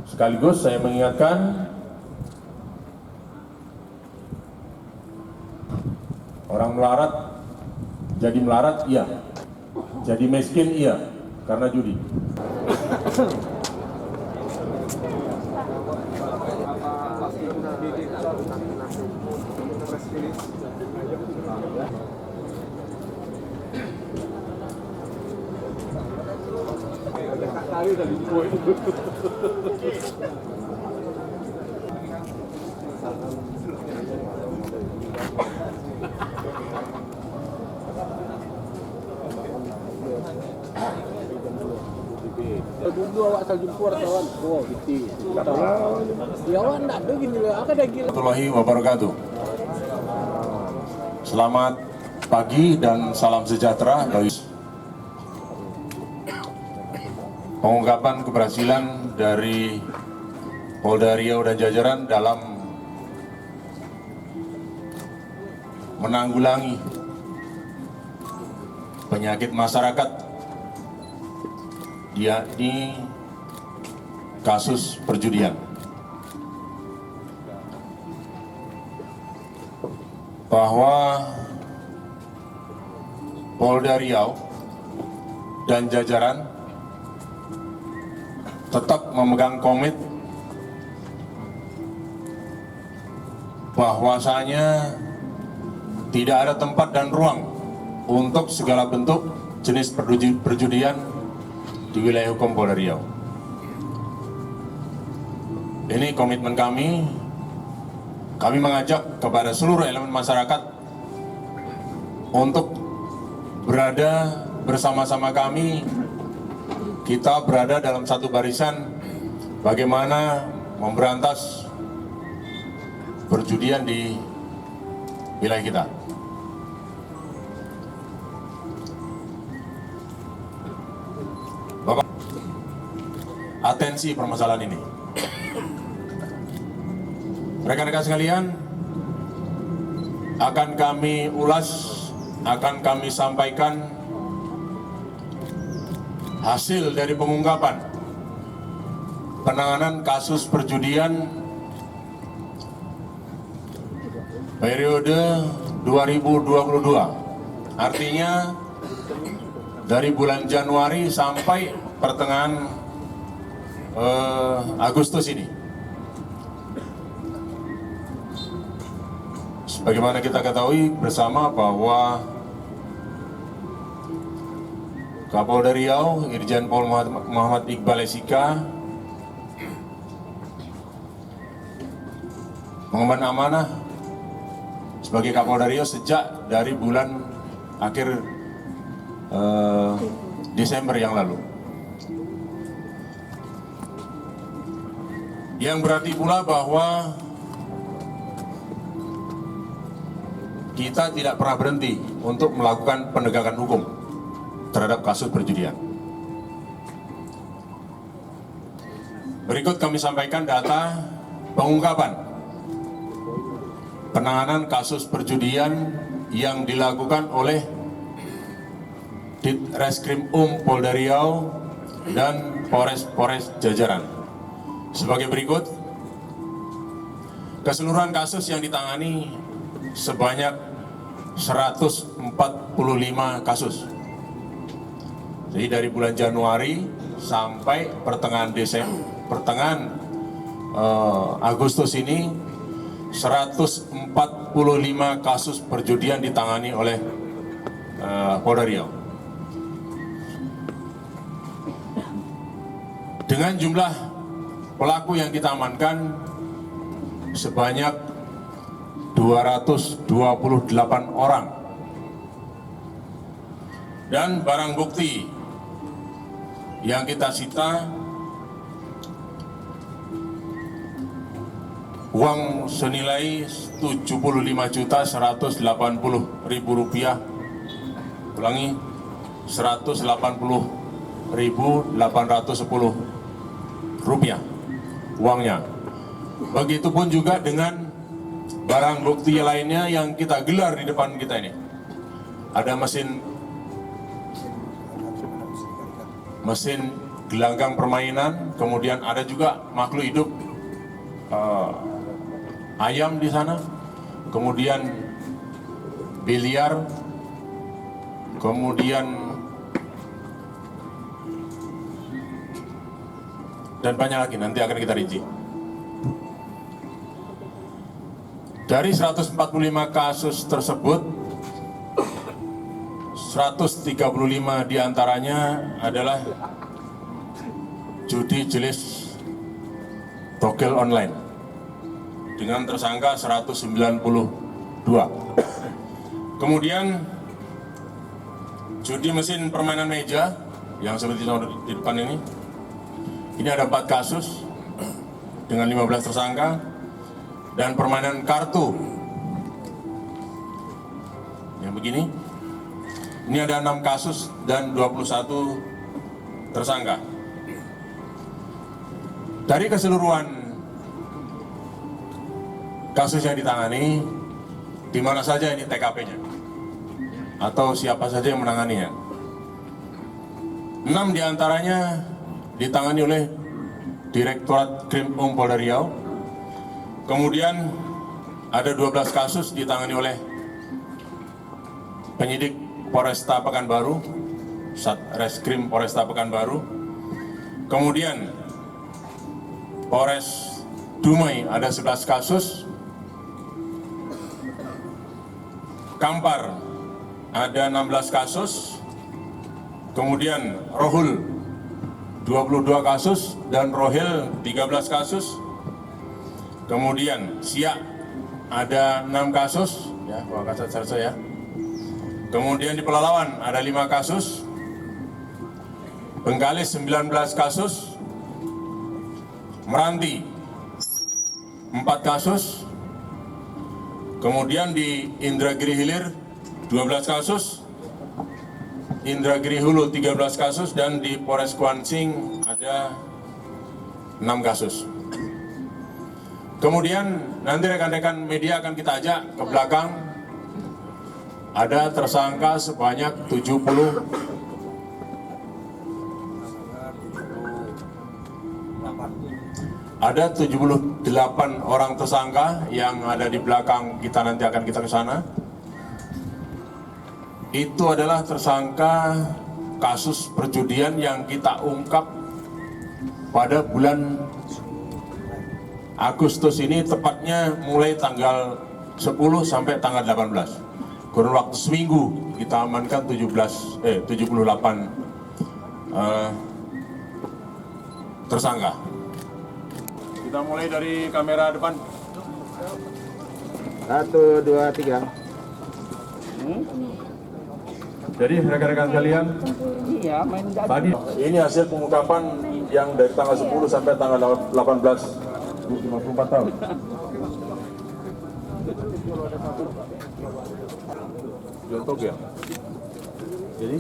Sekaligus saya mengingatkan orang melarat jadi melarat iya, jadi miskin iya karena judi. Dulu awak asal jumpa wartawan, oh gitu. Ya awak nak begini lah, ada gila. Warahmatullahi wabarakatuh. Selamat pagi dan salam sejahtera bagi pengungkapan keberhasilan dari Polda Riau dan jajaran dalam menanggulangi penyakit masyarakat, yakni kasus perjudian. Bahwa Polda Riau dan jajaran tetap memegang komit bahwasanya tidak ada tempat dan ruang untuk segala bentuk jenis perjudian di wilayah hukum Polda Riau. Ini komitmen kami. Kami mengajak kepada seluruh elemen masyarakat untuk berada bersama-sama kami. Kita berada dalam satu barisan bagaimana memberantas perjudian di wilayah kita. Bapak, atensi permasalahan ini. Rekan-rekan sekalian, akan kami ulas, akan kami sampaikan hasil dari pengungkapan penanganan kasus perjudian periode 2022. Artinya dari bulan Januari sampai pertengahan Agustus ini. Sebagaimana kita ketahui bersama bahwa Kapolda Riau, Irjen Pol Muhammad Iqbal SIK mengemban amanah sebagai Kapolda Riau sejak dari bulan akhir Desember yang lalu. Yang berarti pula bahwa kita tidak pernah berhenti untuk melakukan penegakan hukum terhadap kasus perjudian. Berikut kami sampaikan data pengungkapan penanganan kasus perjudian yang dilakukan oleh Ditreskrim Polda Riau dan Polres jajaran. Sebagai berikut, keseluruhan kasus yang ditangani sebanyak 145 kasus. Jadi dari bulan Januari sampai pertengahan Agustus ini 145 kasus perjudian ditangani oleh Polda Riau. Dengan jumlah pelaku yang kita amankan sebanyak 228 orang. Dan barang bukti yang kita sita uang senilai Rp75.180.000. Ulangi, Rp180.810 uangnya. Begitupun juga dengan barang bukti lainnya yang kita gelar di depan kita ini. Ada mesin gelanggang permainan, kemudian ada juga makhluk hidup ayam di sana, kemudian biliar, kemudian dan banyak lagi, nanti akan kita rinci. Dari 145 kasus tersebut, 135 diantaranya adalah judi jenis togel online dengan tersangka 192. Kemudian judi mesin permainan meja yang seperti di depan ini ada 4 kasus dengan 15 tersangka, dan permainan kartu yang begini ini ada 6 kasus dan 21 tersangka. Dari keseluruhan kasus yang ditangani, di mana saja ini TKP-nya atau siapa saja yang menanganinya. 6 diantaranya ditangani oleh Direktorat Krimpung Polda Riau. Kemudian ada 12 kasus ditangani oleh penyidik Polresta Pekanbaru, Satreskrim Polresta Pekanbaru. Kemudian Polres Dumai ada 11 kasus. Kampar ada 16 kasus. Kemudian Rohul 22 kasus dan Rohil 13 kasus. Kemudian Siak ada 6 kasus, ya, Wakasat Sarsa ya. Kemudian di Pelalawan ada 5 kasus, Bengkalis 19 kasus, Meranti 4 kasus, kemudian di Indragiri Hilir 12 kasus, Indragiri Hulu 13 kasus, dan di Polres Kuansing ada 6 kasus. Kemudian nanti rekan-rekan media akan kita ajak ke belakang. Ada tersangka sebanyak 78 orang tersangka yang ada di belakang kita, nanti akan kita ke sana. Itu adalah tersangka kasus perjudian yang kita ungkap pada bulan Agustus ini, tepatnya mulai tanggal 10 sampai tanggal 18. Kurun waktu seminggu kita amankan 78 tersangka. Kita mulai dari kamera depan. 1, 2, 3. Jadi rekan-rekan sekalian, Iya, main tadi ini hasil pengungkapan yang dari tanggal 10 sampai tanggal 18, 54 tahun. Contoh ya. Jadi